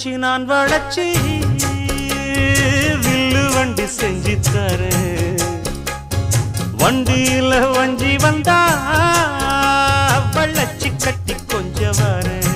வச்சு நான் வளச்சி வில்லு வண்டி செஞ்சு தரேன். வண்டியில வஞ்சி வந்தா வள்ளச்சி கட்டி கொஞ்சம் வரேன்.